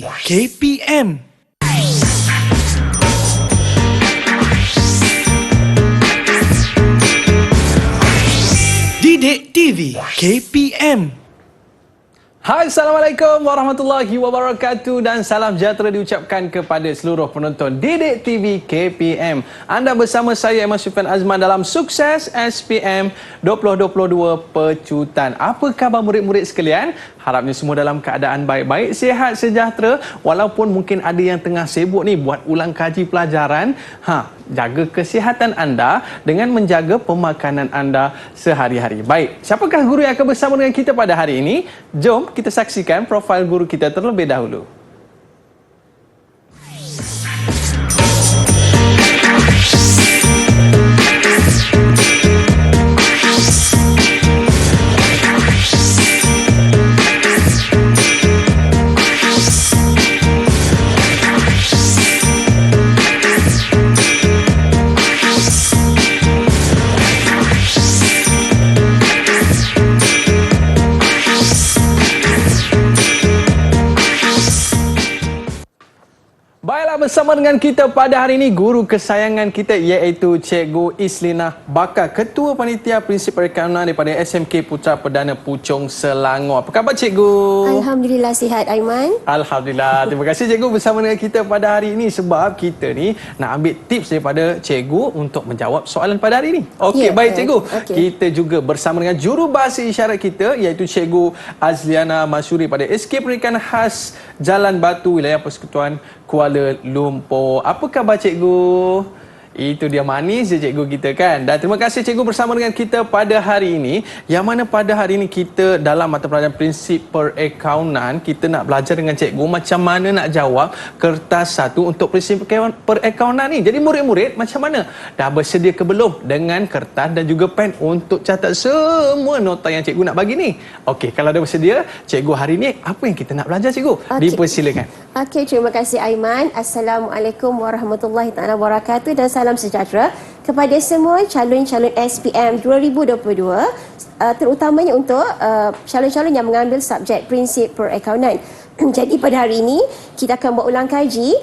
KPM. Didik TV KPM. Hai, Assalamualaikum warahmatullahi wabarakatuh dan salam sejahtera diucapkan kepada seluruh penonton Didik TV KPM. Anda bersama saya Ahmad Sufian Azman dalam Sukses SPM 2022 Pecutan. Apa khabar murid-murid sekalian? Harapnya semua dalam keadaan baik-baik, sihat, sejahtera. Walaupun mungkin ada yang tengah sibuk ni buat ulang kaji pelajaran. Jaga kesihatan anda dengan menjaga pemakanan anda sehari-hari. Baik, siapakah guru yang akan bersama dengan kita pada hari ini? Jom kita saksikan profil guru kita terlebih dahulu. Bersama dengan kita pada hari ini guru kesayangan kita iaitu Cikgu Islina Bakar, Ketua Panitia Prinsip Perakaunan daripada SMK Putra Perdana Puchong Selangor. Apa khabar Cikgu? Alhamdulillah sihat Aiman. Alhamdulillah. Terima kasih Cikgu bersama dengan kita pada hari ini sebab kita ni nak ambil tips daripada Cikgu untuk menjawab soalan pada hari ini. Okey, baik Cikgu. Kita juga bersama dengan juru bahasa isyarat kita iaitu Cikgu Azliana Masyuri pada SK Pendidikan Khas Jalan Batu, Wilayah Persekutuan Kuala Lumpur. Apa khabar Cikgu? Itu dia manis je Cikgu kita kan. Dan terima kasih Cikgu bersama dengan kita pada hari ini. Yang mana pada hari ini kita dalam mata pelajaran prinsip perakaunan, kita nak belajar dengan Cikgu macam mana nak jawab kertas 1 untuk prinsip perakaunan ni. Jadi murid-murid macam mana? Dah bersedia ke belum dengan kertas dan juga pen untuk catat semua nota yang Cikgu nak bagi ni? Okey, kalau dah bersedia, Cikgu hari ni apa yang kita nak belajar Cikgu? Dipersilakan. Okey, terima kasih Aiman. Assalamualaikum warahmatullahi taala wabarakatuh dan salam sejahtera kepada semua calon-calon SPM 2022, terutamanya untuk calon-calon yang mengambil subjek prinsip perakaunan. Jadi pada hari ini kita akan buat ulang kaji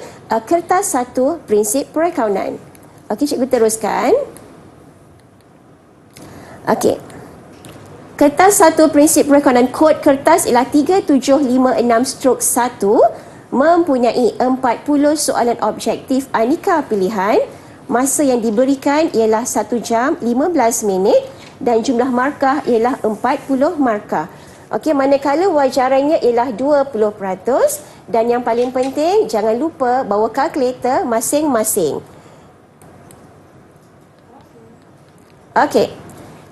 kertas 1 prinsip perakaunan. Okey, cikgu teruskan. Okey. Kertas 1 prinsip perakaunan, kod kertas ialah 3756/1, mempunyai 40 soalan objektif aneka pilihan. Masa yang diberikan ialah 1 jam 15 minit dan jumlah markah ialah 40 markah. Okey, manakala wajarannya ialah 20% dan yang paling penting jangan lupa bawa kalkulator masing-masing. Okey.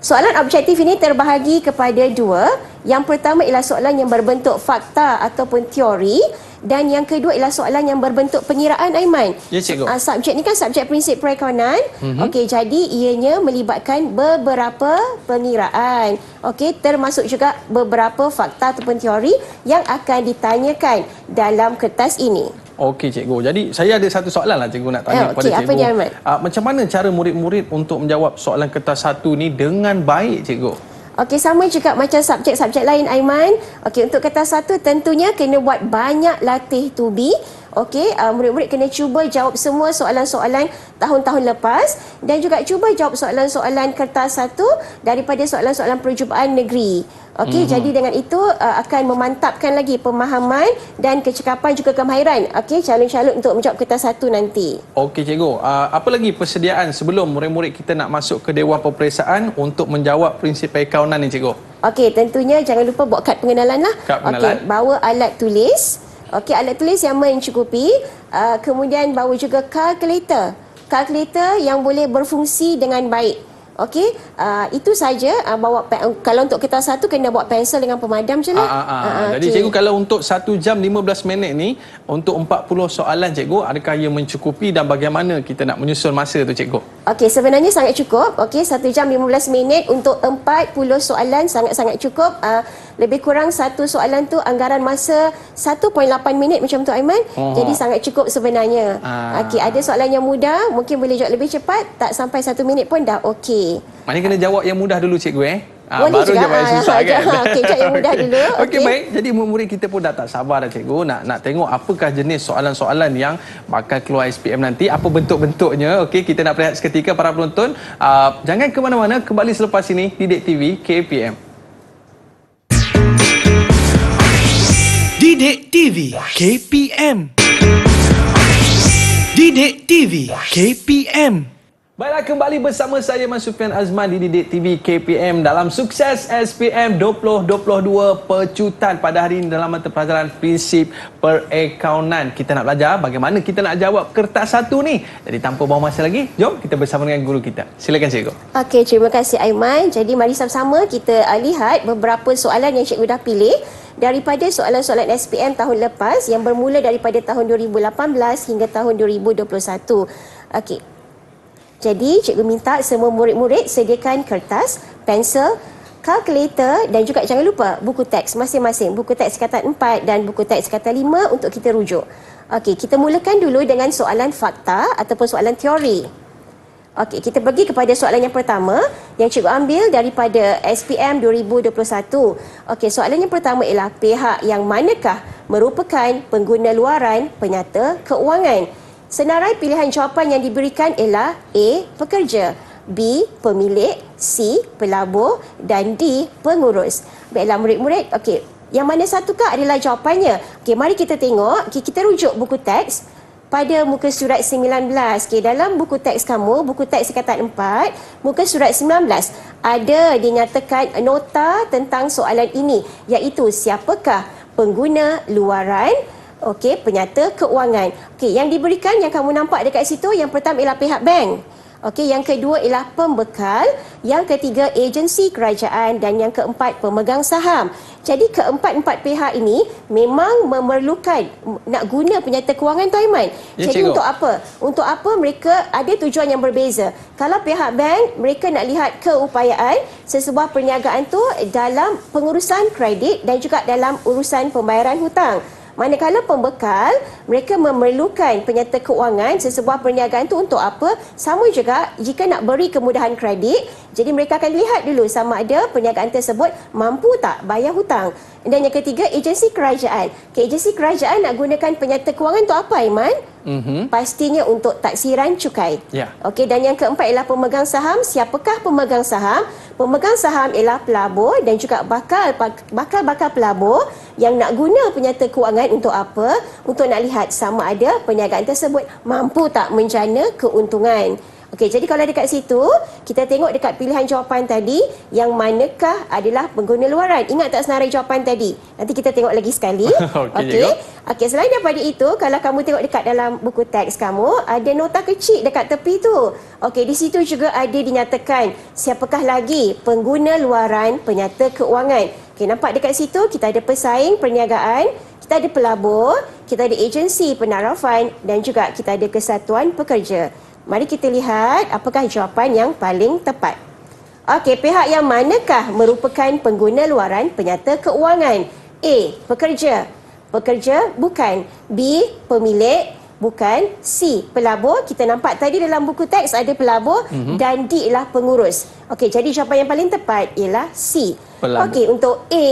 Soalan objektif ini terbahagi kepada 2. Yang pertama ialah soalan yang berbentuk fakta ataupun teori dan yang kedua ialah soalan yang berbentuk pengiraan Aiman. Ya cikgu. Subjek ni kan subjek prinsip perakaunan. Okey, jadi ianya melibatkan beberapa pengiraan. Okey, termasuk juga beberapa fakta ataupun teori yang akan ditanyakan dalam kertas ini. Okey cikgu. Jadi saya ada satu soalan lah cikgu nak tanya kepada cikgu. Apa dia Ahmad? Macam mana cara murid-murid untuk menjawab soalan kertas 1 ni dengan baik cikgu? Okey, sama juga macam subjek-subjek lain Aiman. Okey, untuk kertas 1 tentunya kena buat banyak latih to be. Okey, murid-murid kena cuba jawab semua soalan-soalan tahun-tahun lepas dan juga cuba jawab soalan-soalan kertas 1 daripada soalan-soalan percubaan negeri. Okey, jadi dengan itu akan memantapkan lagi pemahaman dan kecekapan juga kemahiran calon-calon untuk menjawab kertas 1 nanti. Okey cikgu, apa lagi persediaan sebelum murid-murid kita nak masuk ke Dewan Peperiksaan untuk menjawab prinsip perakaunan ni cikgu? Okey, tentunya jangan lupa bawa kad pengenalan lah. Okey, bawa alat tulis. Okey, alat tulis yang mencukupi. Kemudian bawa juga kalkulator. Kalkulator yang boleh berfungsi dengan baik. Okey, itu saja. Bawa kalau untuk kertas 1 kena bawa pensel dengan pemadam je lah. Jadi cikgu, kalau untuk 1 jam 15 minit ni untuk 40 soalan cikgu, adakah ia mencukupi dan bagaimana kita nak menyusun masa tu cikgu? Okey, sebenarnya sangat cukup. Okey, 1 jam 15 minit untuk 40 soalan sangat-sangat cukup. Lebih kurang satu soalan tu anggaran masa 1.8 minit macam tu Aiman. Jadi sangat cukup sebenarnya. Okey, ada soalan yang mudah, mungkin boleh jawab lebih cepat, tak sampai 1 minit pun dah okey. Maknanya kena jawab yang mudah dulu cikgu Boleh baru juga. jawab yang susah kan. Okey, jawab yang mudah dulu. Okey, baik. Jadi murid-murid kita pun dah tak sabar dah cikgu nak tengok apakah jenis soalan-soalan yang bakal keluar SPM nanti, apa bentuk-bentuknya. Okey, kita nak berehat seketika para penonton. Jangan ke mana-mana, kembali selepas ini Didik TV KPM. Didik TV KPM. Didik TV KPM. Baiklah, kembali bersama saya Mas Sufian Azman di Didik TV KPM dalam Sukses SPM 2022 Pecutan pada hari ini dalam mata pelajaran Prinsip Perakaunan. Kita nak belajar bagaimana kita nak jawab kertas satu ni. Jadi tanpa buang masa lagi, jom kita bersama dengan guru kita. Silakan cikgu. Okey, terima kasih Aiman. Jadi mari sama-sama kita lihat beberapa soalan yang cikgu dah pilih daripada soalan-soalan SPM tahun lepas yang bermula daripada tahun 2018 hingga tahun 2021. Okey. Jadi, cikgu minta semua murid-murid sediakan kertas, pensel, kalkulator dan juga jangan lupa buku teks masing-masing. Buku teks tingkatan 4 dan buku teks tingkatan 5 untuk kita rujuk. Okey, kita mulakan dulu dengan soalan fakta ataupun soalan teori. Okey, kita pergi kepada soalan yang pertama yang cikgu ambil daripada SPM 2021. Okey, soalan yang pertama ialah pihak yang manakah merupakan pengguna luaran penyata keuangan? Senarai pilihan jawapan yang diberikan ialah A. Pekerja, B. Pemilik, C. Pelabur dan D. Pengurus. Baiklah murid-murid, okey, yang mana satukah adalah jawapannya? Okey, mari kita tengok. Okey, kita rujuk buku teks pada muka surat 19. Okey, dalam buku teks kamu, buku teks tingkatan 4, muka surat 19, ada dinyatakan nota tentang soalan ini, iaitu siapakah pengguna luaran penyata keuangan. Okey, yang diberikan yang kamu nampak dekat situ, yang pertama ialah pihak bank. Okey, yang kedua ialah pembekal, yang ketiga agensi kerajaan dan yang keempat pemegang saham. Jadi keempat-empat pihak ini memang memerlukan nak guna penyata kewangan tu Aiman. Ya, jadi cikgu. untuk apa? Untuk apa mereka ada tujuan yang berbeza. Kalau pihak bank mereka nak lihat keupayaan sesebuah perniagaan tu dalam pengurusan kredit dan juga dalam urusan pembayaran hutang. Manakala pembekal, mereka memerlukan penyata keuangan sesebuah perniagaan itu untuk apa? Sama juga jika nak beri kemudahan kredit, jadi mereka akan lihat dulu sama ada perniagaan tersebut mampu tak bayar hutang. Dan yang ketiga, agensi kerajaan. Agensi kerajaan nak gunakan penyata keuangan untuk apa, Aiman? Pastinya untuk taksiran cukai. Ya. Okey, dan yang keempat ialah pemegang saham. Siapakah pemegang saham? Pemegang saham ialah pelabur dan juga bakal pelabur yang nak guna penyata keuangan untuk apa? Untuk nak lihat sama ada perniagaan tersebut mampu tak menjana keuntungan. Okey, jadi kalau dekat situ, kita tengok dekat pilihan jawapan tadi, yang manakah adalah pengguna luaran. Ingat tak senarai jawapan tadi? Nanti kita tengok lagi sekali. Okey. Okey, selain daripada itu, kalau kamu tengok dekat dalam buku teks kamu, ada nota kecil dekat tepi tu. Okey, di situ juga ada dinyatakan siapakah lagi pengguna luaran penyata keuangan. Okey, nampak dekat situ kita ada pesaing perniagaan, kita ada pelabur, kita ada agensi penarafan dan juga kita ada kesatuan pekerja. Mari kita lihat apakah jawapan yang paling tepat. Okey, pihak yang manakah merupakan pengguna luaran penyata keuangan? A. Pekerja. Pekerja bukan. B. Pemilik bukan. C. Pelabur. Kita nampak tadi dalam buku teks ada pelabur dan D ialah pengurus. Okey, jadi jawapan yang paling tepat ialah C. Okey, untuk A,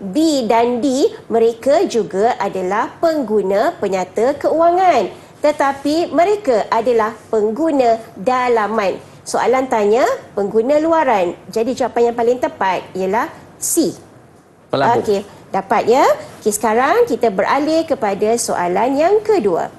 B dan D, mereka juga adalah pengguna penyata keuangan. Tetapi mereka adalah pengguna dalaman. Soalan tanya pengguna luaran. Jadi jawapan yang paling tepat ialah C. Pelabur. Okey, dapat ya. Okey, sekarang kita beralih kepada soalan yang kedua.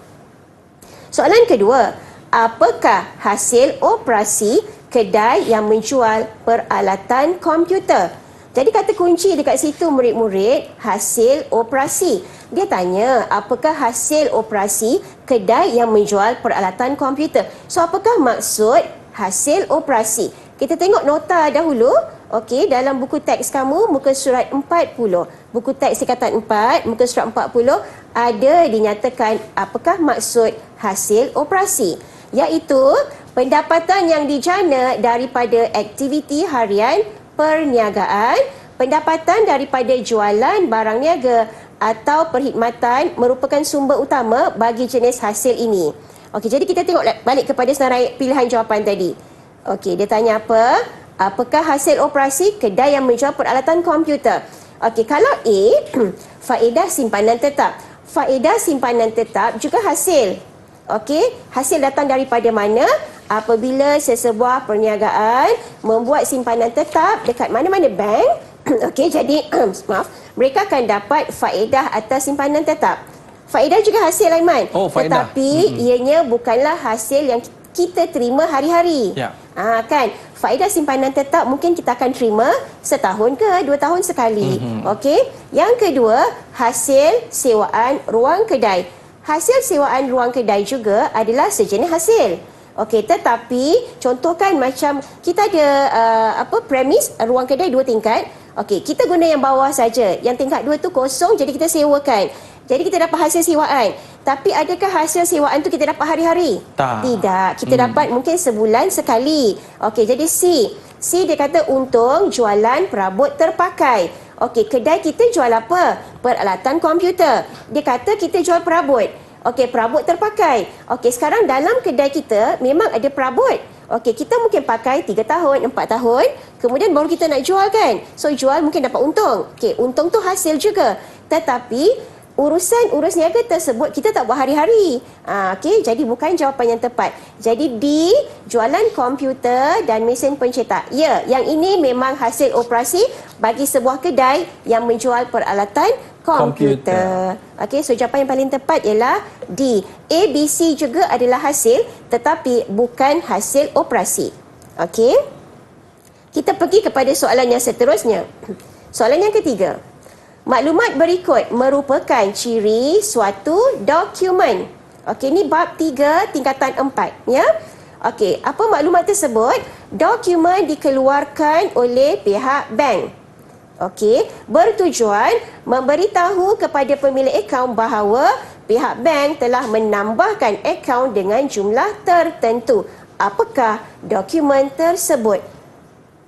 Soalan kedua, apakah hasil operasi kedai yang menjual peralatan komputer? Jadi kata kunci dekat situ murid-murid, hasil operasi. Dia tanya, apakah hasil operasi kedai yang menjual peralatan komputer? So, apakah maksud hasil operasi? Kita tengok nota dahulu. Okey, dalam buku teks kamu, muka surat 40. Buku teks tingkatan 4, muka surat 40, ada dinyatakan apakah maksud hasil operasi. Iaitu, pendapatan yang dijana daripada aktiviti harian perniagaan, pendapatan daripada jualan barang niaga atau perkhidmatan merupakan sumber utama bagi jenis hasil ini. Okey, jadi kita tengok balik kepada senarai pilihan jawapan tadi. Okey, dia tanya apa? Apakah hasil operasi kedai yang menjual peralatan komputer? Okey, kalau A, faedah simpanan tetap. Faedah simpanan tetap juga hasil. Okey, hasil datang daripada mana? Apabila sesebuah perniagaan membuat simpanan tetap dekat mana-mana bank, okey, jadi maaf, mereka akan dapat faedah atas simpanan tetap. Faedah juga hasil, Aiman. Oh, faedah. Tetapi ianya bukanlah hasil yang kita terima hari-hari. Ya. Kan, faedah simpanan tetap mungkin kita akan terima setahun ke 2 tahun sekali. Okey. Yang kedua, hasil sewaan ruang kedai. Hasil sewaan ruang kedai juga adalah sejenis hasil. Okey, tetapi contohkan macam kita ada premis ruang kedai 2 tingkat. Okey, kita guna yang bawah saja. Yang tingkat 2 tu kosong, jadi kita sewakan. Jadi kita dapat hasil sewaan. Tapi adakah hasil sewaan tu kita dapat hari-hari? Tak. Tidak. Kita dapat mungkin sebulan sekali. Okey, jadi C. C dia kata untung jualan perabot terpakai. Okey, kedai kita jual apa? Peralatan komputer. Dia kata kita jual perabot. Okey, perabot terpakai. Okey, sekarang dalam kedai kita memang ada perabot. Okey, kita mungkin pakai 3 tahun, 4 tahun, kemudian baru kita nak jual kan. So, jual mungkin dapat untung. Okey, untung tu hasil juga. Tetapi urusan urus niaga tersebut kita tak buat hari-hari. Okey, jadi bukan jawapan yang tepat. Jadi D, jualan komputer dan mesin pencetak. Ya, yang ini memang hasil operasi bagi sebuah kedai yang menjual peralatan komputer. Okey, so jawapan yang paling tepat ialah D. A, B, C juga adalah hasil tetapi bukan hasil operasi. Okey. Kita pergi kepada soalan yang seterusnya. Soalan yang ketiga. Maklumat berikut merupakan ciri suatu dokumen. Okey, ini bab 3 tingkatan 4, ya. Okey, apa maklumat tersebut? Dokumen dikeluarkan oleh pihak bank. Okey, bertujuan memberitahu kepada pemilik akaun bahawa pihak bank telah menambahkan akaun dengan jumlah tertentu. Apakah dokumen tersebut?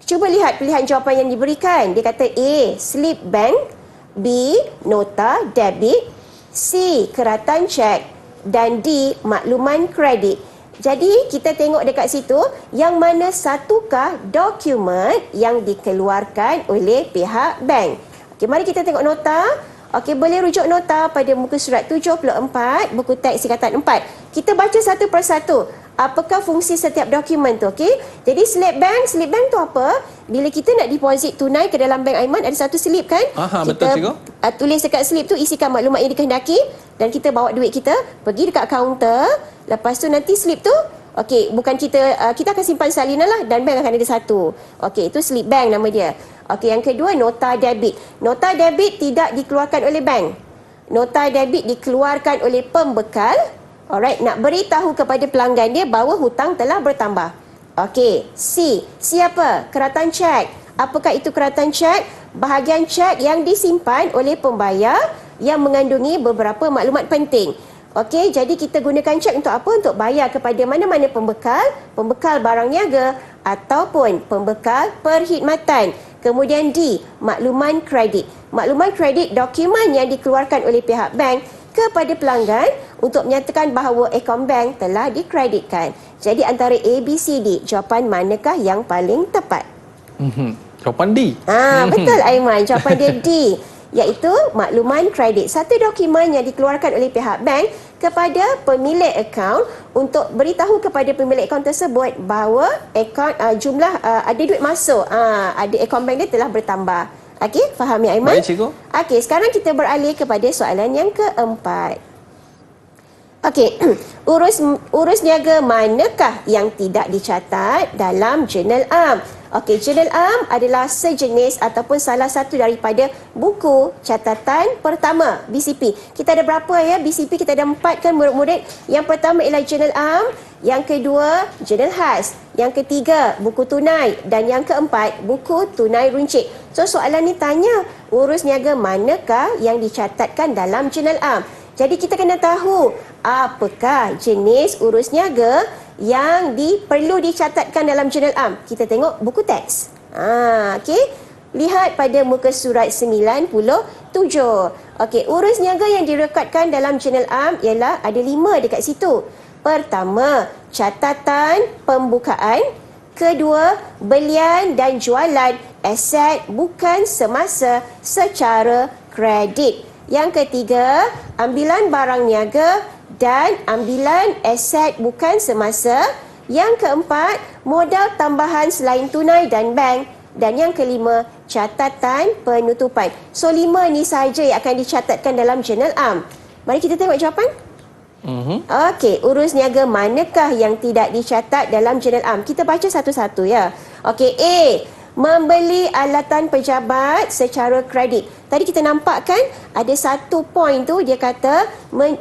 Cuba lihat pilihan jawapan yang diberikan. Dia kata A, slip bank, B, nota debit, C, keratan cek dan D, makluman kredit. Jadi kita tengok dekat situ yang mana satukah dokumen yang dikeluarkan oleh pihak bank. Okey, mari kita tengok nota. Okey, boleh rujuk nota pada muka surat 74, buku teks tingkatan 4. Kita baca satu persatu. Apakah fungsi setiap dokumen tu, okey? Jadi slip bank tu apa? Bila kita nak deposit tunai ke dalam bank Aiman, ada satu slip kan? Aha, kita betul, cikgu. Tulis dekat slip tu, isikan maklumat yang dikehendaki dan kita bawa duit kita, pergi dekat kaunter. Lepas tu nanti slip tu, okey, bukan kita akan simpan salinan lah dan bank akan ada satu. Okey, itu slip bank nama dia. Okey, yang kedua nota debit. Nota debit tidak dikeluarkan oleh bank. Nota debit dikeluarkan oleh pembekal. Alright, nak beritahu kepada pelanggan dia bahawa hutang telah bertambah. Okey, C. Siapa? Keratan cek. Apakah itu keratan cek? Bahagian cek yang disimpan oleh pembayar yang mengandungi beberapa maklumat penting. Okey, jadi kita gunakan cek untuk apa? Untuk bayar kepada mana-mana pembekal, pembekal barang niaga ataupun pembekal perkhidmatan. Kemudian D, makluman kredit. Makluman kredit dokumen yang dikeluarkan oleh pihak bank kepada pelanggan untuk menyatakan bahawa akaun bank telah dikreditkan. Jadi antara A, B, C, D, jawapan manakah yang paling tepat? Jawapan D. Betul Aiman, jawapan dia D, iaitu makluman kredit. Satu dokumen yang dikeluarkan oleh pihak bank kepada pemilik akaun untuk beritahu kepada pemilik akaun tersebut bahawa akaun jumlah ada duit masuk, ada akaun bank dia telah bertambah. Okey, faham ya Aiman? Baik, cikgu. Okey, sekarang kita beralih kepada soalan yang keempat. Okey, urus niaga manakah yang tidak dicatat dalam jurnal am? Okey, jurnal am adalah sejenis ataupun salah satu daripada buku catatan pertama BCP. Kita ada berapa ya BCP? Kita ada 4 kan murid-murid. Yang pertama ialah jurnal am, yang kedua jurnal khas, yang ketiga buku tunai dan yang keempat buku tunai runcit. So soalan ni tanya urus niaga manakah yang dicatatkan dalam jurnal am. Jadi kita kena tahu apakah jenis urus niaga yang perlu dicatatkan dalam jurnal am. Kita tengok buku teks. Okey. Lihat pada muka surat 97. Okey, urus niaga yang direkodkan dalam jurnal am ialah ada 5 dekat situ. Pertama, catatan pembukaan. Kedua, belian dan jualan aset bukan semasa secara kredit. Yang ketiga, ambilan barang niaga dan ambilan aset bukan semasa. Yang keempat, modal tambahan selain tunai dan bank. Dan yang kelima, catatan penutupan. So, 5 ni sahaja yang akan dicatatkan dalam jurnal am. Mari kita tengok jawapan. Okey, urus niaga manakah yang tidak dicatat dalam jurnal am? Kita baca satu-satu ya. Okey, A, membeli alatan pejabat secara kredit. Tadi kita nampak kan ada satu point tu dia kata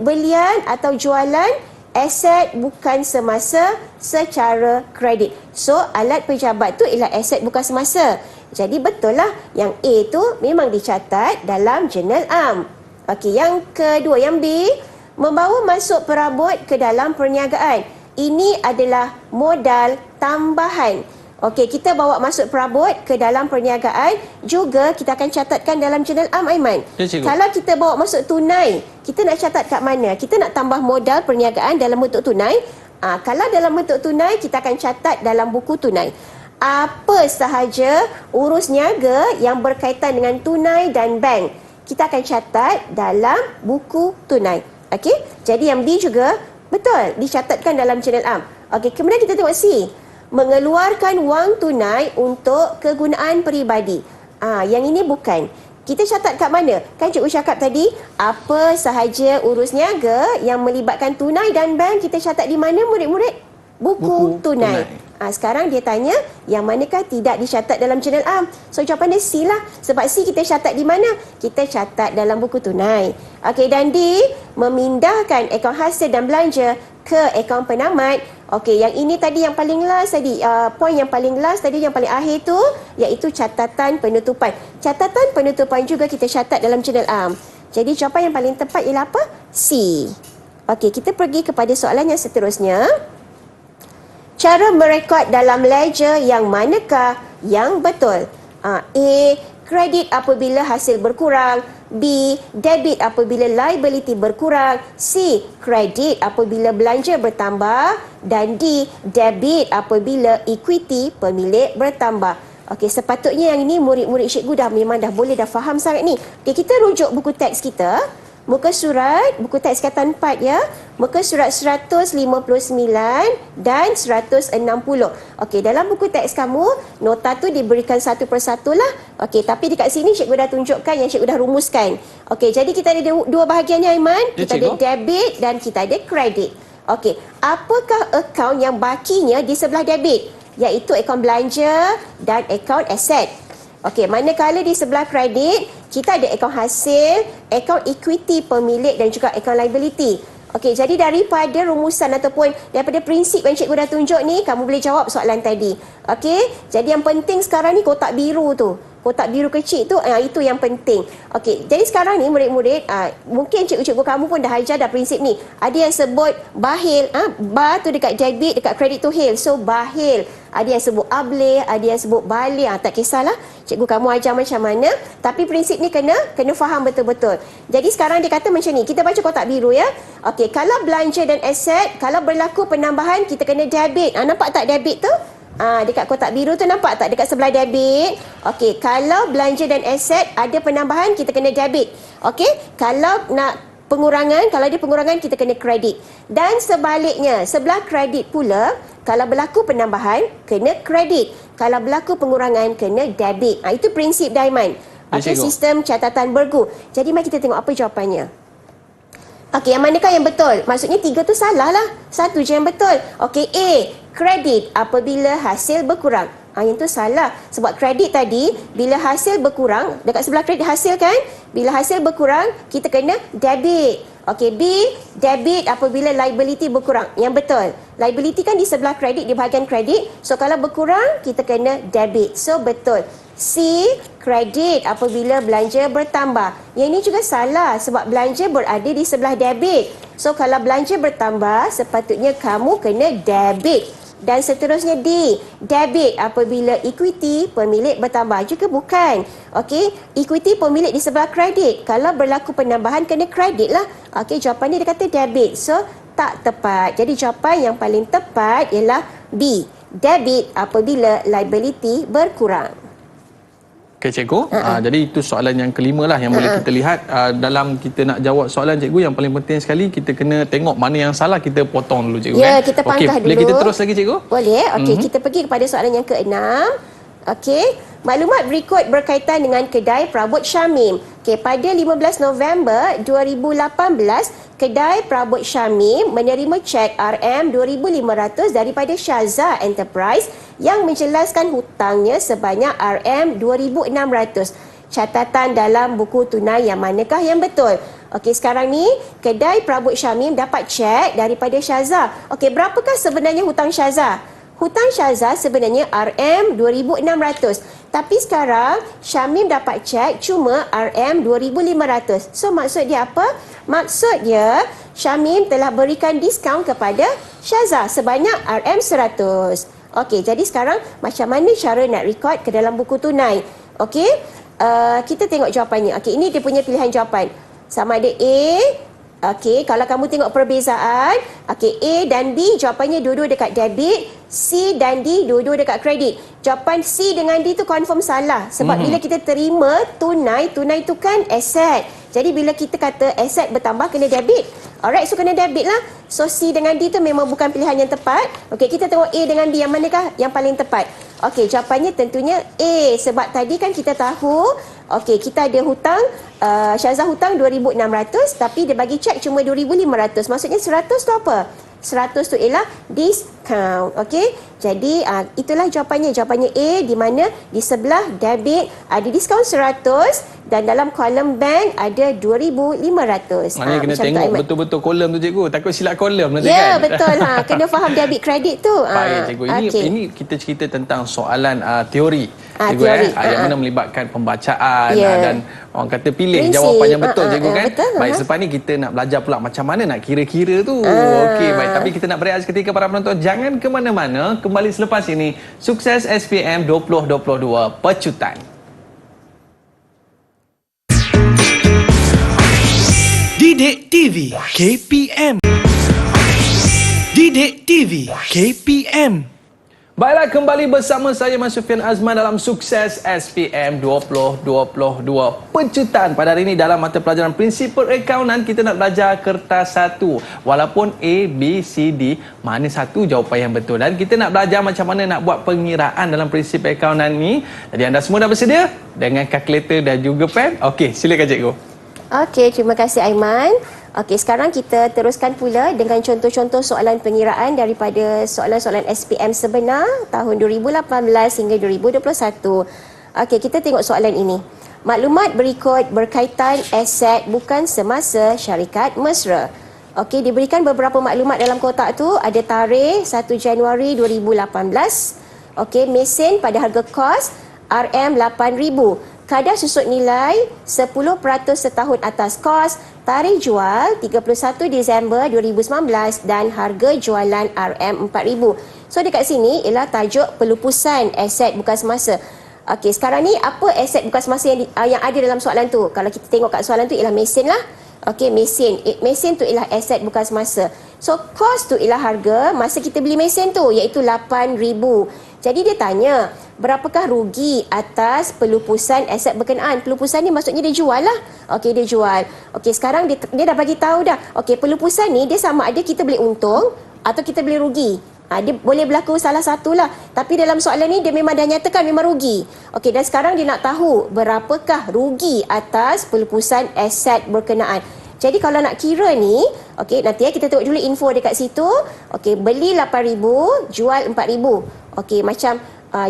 belian atau jualan aset bukan semasa secara kredit. So, alat pejabat tu ialah aset bukan semasa. Jadi betul lah yang A tu memang dicatat dalam jurnal am. Okey, yang kedua, yang B, membawa masuk perabot ke dalam perniagaan. Ini adalah modal tambahan. Okey, kita bawa masuk perabot ke dalam perniagaan, juga kita akan catatkan dalam jurnal am, Aiman. Ya, cikgu. Kalau kita bawa masuk tunai, kita nak catat kat mana? Kita nak tambah modal perniagaan dalam bentuk tunai. Kalau dalam bentuk tunai, kita akan catat dalam buku tunai. Apa sahaja urus niaga yang berkaitan dengan tunai dan bank, kita akan catat dalam buku tunai. Okey, jadi yang B juga betul dicatatkan dalam jurnal am. Okey, kemudian kita tengok C, mengeluarkan wang tunai untuk kegunaan peribadi. Yang ini bukan. Kita catat kat mana? Kan cikgu cakap tadi, apa sahaja urus niaga yang melibatkan tunai dan bank, kita catat di mana murid-murid? Buku tunai. Sekarang dia tanya yang manakah tidak dicatat dalam jurnal am. So jawapan dia C lah. Sebab C kita catat di mana? Kita catat dalam buku tunai. Okey, dan D, memindahkan akaun hasil dan belanja ke akaun penamat. Okey, yang ini tadi yang paling last tadi, poin yang paling last tadi, yang paling akhir tu, iaitu catatan penutupan. Catatan penutupan juga kita catat dalam jurnal am. Jadi jawapan yang paling tepat ialah apa? C. Okey, kita pergi kepada soalan yang seterusnya. Cara merekod dalam ledger yang manakah yang betul? A, kredit apabila hasil berkurang. B, debit apabila liability berkurang. C, kredit apabila belanja bertambah. Dan D, debit apabila equity pemilik bertambah. Okey, sepatutnya yang ini murid-murid cikgu memang dah boleh, dah faham sangat ni. Okey, kita rujuk buku teks kita. Muka surat, buku teks katan 4 ya. Muka surat 159 dan 160. Okey, dalam buku teks kamu, nota tu diberikan satu persatu lah. Okey, tapi dekat sini cikgu dah tunjukkan yang cikgu dah rumuskan. Okey, jadi kita ada dua bahagian ni, Aiman. Kita ada debit dan kita ada kredit. Okey, apakah akaun yang bakinya di sebelah debit? Iaitu akaun belanja dan akaun aset. Okey, manakala di sebelah kredit, kita ada akaun hasil, akaun equity pemilik dan juga akaun liability. Okey, jadi daripada rumusan ataupun daripada prinsip yang cikgu dah tunjuk ni, kamu boleh jawab soalan tadi. Okey, jadi yang penting sekarang ni kotak biru tu. Kotak biru kecil tu, itu yang penting. Okey, jadi sekarang ni murid-murid, mungkin cikgu-cikgu kamu pun dah ajar dah prinsip ni. Ada yang sebut bahil, bar tu dekat debit, dekat kredit tu hil. So, bahil. Ada yang sebut ableh, ada yang sebut balik. Tak kisahlah cikgu kamu ajar macam mana. Tapi prinsip ni kena faham betul-betul. Jadi sekarang dia kata macam ni. Kita baca kotak biru ya. Okey, kalau belanja dan aset, kalau berlaku penambahan, kita kena debit. Nampak tak debit tu? Dekat kotak biru tu nampak tak? Dekat sebelah debit. Okey, kalau belanja dan aset ada penambahan, kita kena debit. Okey, kalau nak pengurangan, kalau ada pengurangan, kita kena kredit. Dan sebaliknya, sebelah kredit pula, kalau berlaku penambahan, kena kredit. Kalau berlaku pengurangan, kena debit. Itu prinsip Daiman. Okey, sistem catatan bergu. Jadi mari kita tengok apa jawapannya. Okey, yang manakah yang betul? Maksudnya 3 tu salah lah. 1 je yang betul. Okey, A, kredit apabila hasil berkurang. Yang tu salah. Sebab kredit tadi, bila hasil berkurang, dekat sebelah kredit hasil kan? Bila hasil berkurang, kita kena debit. Okey, B, debit apabila liability berkurang. Yang betul. Liability kan di sebelah kredit, di bahagian kredit. So, kalau berkurang, kita kena debit. So, betul. C, kredit apabila belanja bertambah. Yang ini juga salah sebab belanja berada di sebelah debit. So, kalau belanja bertambah, sepatutnya kamu kena debit. Dan seterusnya D, debit apabila equity pemilik bertambah. Juga bukan. Okey, equity pemilik di sebelah kredit. Kalau berlaku penambahan, kena kredit lah. Okey, jawapannya dia kata debit. So, tak tepat. Jadi, jawapan yang paling tepat ialah B. debit apabila liability berkurang. Okey cikgu, jadi itu soalan yang kelima lah yang boleh kita lihat. Dalam kita nak jawab soalan cikgu, yang paling penting sekali kita kena tengok mana yang salah, kita potong dulu cikgu. Ya, kita pangkah dulu. Boleh kita terus lagi cikgu? Boleh. Okey, kita pergi kepada soalan yang keenam. Okey, maklumat berikut berkaitan dengan kedai Prabot Syamim. Okey, pada 15 November 2018, kedai Prabot Syamim menerima cek RM2,500 daripada Syaza Enterprise yang menjelaskan hutangnya sebanyak RM2,600. Catatan dalam buku tunai yang manakah yang betul? Okey, sekarang ni kedai Prabot Syamim dapat cek daripada Syaza. Okey, berapakah sebenarnya hutang Syaza? Hutang Syaza sebenarnya RM2,600. Tapi sekarang Syamim dapat cek cuma RM2,500. So maksud dia apa? Maksud dia Syamim telah berikan diskaun kepada Syaza sebanyak RM100. Okey, jadi sekarang macam mana cara nak rekod ke dalam buku tunai? Okey, kita tengok jawapannya. Okey, ini dia punya pilihan jawapan. Sama ada A. Okey, kalau kamu tengok perbezaan, okey, A dan B jawapannya dua-dua dekat debit, C dan D dua-dua dekat kredit. Jawapan C dengan D tu confirm salah sebab bila kita terima tunai tu kan aset. Jadi bila kita kata aset bertambah kena debit. Alright, so kena debit lah. So C dengan D tu memang bukan pilihan yang tepat. Okey, kita tengok A dengan B yang manakah yang paling tepat. Okey, jawapannya tentunya A sebab tadi kan kita tahu okey, kita ada hutang Syaza hutang 2,600 tapi dia bagi cek cuma 2,500. Maksudnya 100 tu apa? 100 tu ialah discount. Okey, jadi itulah jawapannya. Jawapannya A, di mana di sebelah debit ada diskaun 100 dan dalam kolom bank ada 2,500. Maknanya kena tengok betul-betul kolom tu cikgu. Takut silap kolom nanti kan. Ya, betul. Kena faham debit kredit tu. Baik cikgu. Ini kita cerita tentang soalan teori. Cikgu, teori. yang mana melibatkan pembacaan dan orang kata pilih jawapan yang betul cikgu kan. Betul, baik, selepas ni kita nak belajar pula macam mana nak kira-kira tu. Okey, baik, tapi kita nak berehat seketika para penonton. Jangan ke mana-mana, kembali selepas ini. Sukses SPM 2022 Pecutan. Didik TV KPM. Didik TV KPM. Baiklah, kembali bersama saya Mas Sufian Azman dalam Sukses SPM 2022 Pecutan. Pada hari ini dalam mata pelajaran Prinsipal Accountant kita nak belajar kertas satu. Walaupun A, B, C, D, mana satu jawapan yang betul. Dan kita nak belajar macam mana nak buat pengiraan dalam Prinsipal Accountant ni. Jadi anda semua dah bersedia? Dengan kalkulator dan juga pen? Okey, silakan cikgu. Okey, terima kasih Aiman. Okey, sekarang kita teruskan pula dengan contoh-contoh soalan pengiraan daripada soalan-soalan SPM sebenar tahun 2018 hingga 2021. Okey, kita tengok soalan ini. Maklumat berikut berkaitan aset bukan semasa syarikat mesra. Okey, diberikan beberapa maklumat dalam kotak tu. Ada tarikh 1 Januari 2018. Okey, mesin pada harga kos RM8,000. Kadar susut nilai 10% setahun atas kos, tarikh jual 31 Disember 2019 dan harga jualan RM4,000. So dekat sini ialah tajuk pelupusan aset bukan semasa. Okey, sekarang ni apa aset bukan semasa yang ada dalam soalan tu? Kalau kita tengok kat soalan tu ialah mesin lah. Okey, mesin. Mesin tu ialah aset bukan semasa. So kos tu ialah harga masa kita beli mesin tu iaitu RM8,000. Jadi dia tanya, berapakah rugi atas pelupusan aset berkenaan? Pelupusan ni maksudnya dia jual lah. Okey, dia jual. Okey, sekarang dia dah bagi tahu dah. Okey, pelupusan ni dia sama ada kita boleh untung atau kita boleh rugi. Dia boleh berlaku salah satu lah. Tapi dalam soalan ni dia memang dah nyatakan memang rugi. Okey, dan sekarang dia nak tahu berapakah rugi atas pelupusan aset berkenaan. Jadi kalau nak kira ni, okey, nanti kita tengok dulu info dekat situ. Okey, beli RM8,000, jual RM4,000. Okey, macam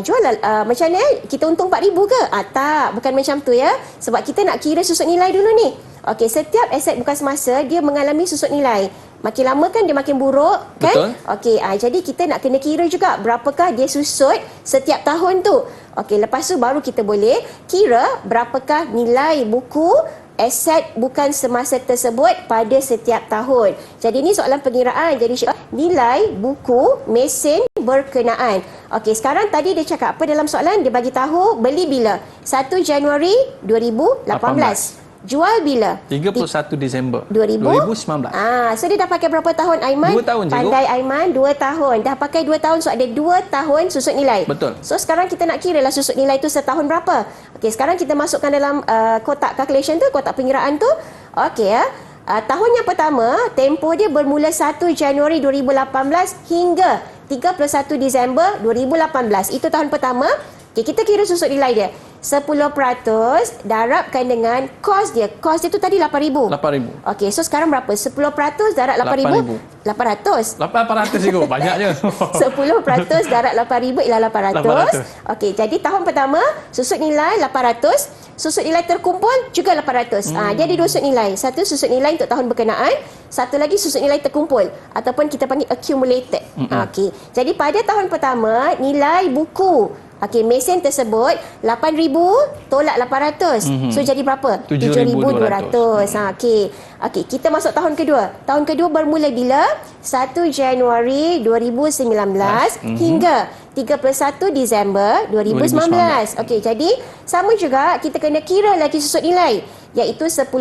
jual macam mana kita untung RM4,000 ke? Tak, bukan macam tu ya. Sebab kita nak kira susut nilai dulu ni. Okey, setiap aset bukan semasa dia mengalami susut nilai. Makin lama kan dia makin buruk kan? Betul. Okey, jadi kita nak kena kira juga berapakah dia susut setiap tahun tu. Okey, lepas tu baru kita boleh kira berapakah nilai buku aset bukan semasa tersebut pada setiap tahun. Jadi ini soalan pengiraan. Jadi nilai buku mesin berkenaan. Okey, sekarang tadi dia cakap apa dalam soalan? Dia bagi tahu beli bila? 1 Januari 2018. Jual bila? 31 Disember 2019. 2019. So dia dah pakai berapa tahun Aiman? 2 tahun, cikgu. Pandai Aiman, 2 tahun. Dah pakai 2 tahun, so ada 2 tahun susut nilai. Betul. So sekarang kita nak kira lah susut nilai tu setahun berapa. Okey, sekarang kita masukkan dalam kotak calculation tu, kotak pengiraan tu. Okey ya. Tahun yang pertama, tempoh dia bermula 1 Januari 2018 hingga 31 Disember 2018. Itu tahun pertama. Okay, kita kira susut nilai dia. 10% darabkan dengan kos dia. Kos dia tu tadi 8,000. 8,000. Okey, so sekarang berapa? 10% darab 8,000? 800. 800 cikgu, banyaknya. 10% darab 8,000 ialah 800. Okey, jadi tahun pertama susut nilai 800, susut nilai terkumpul juga 800. Dia ada 2 susut nilai. Satu susut nilai untuk tahun berkenaan, satu lagi susut nilai terkumpul ataupun kita panggil accumulated. Okey. Jadi pada tahun pertama nilai buku mesin tersebut 8,000 tolak 800. So jadi berapa? 7,200. Okey, kita masuk tahun kedua. Tahun kedua bermula bila? 1 Januari 2019 hingga 31 Disember 2019. Okey, jadi sama juga kita kena kira lagi susut nilai, iaitu 10%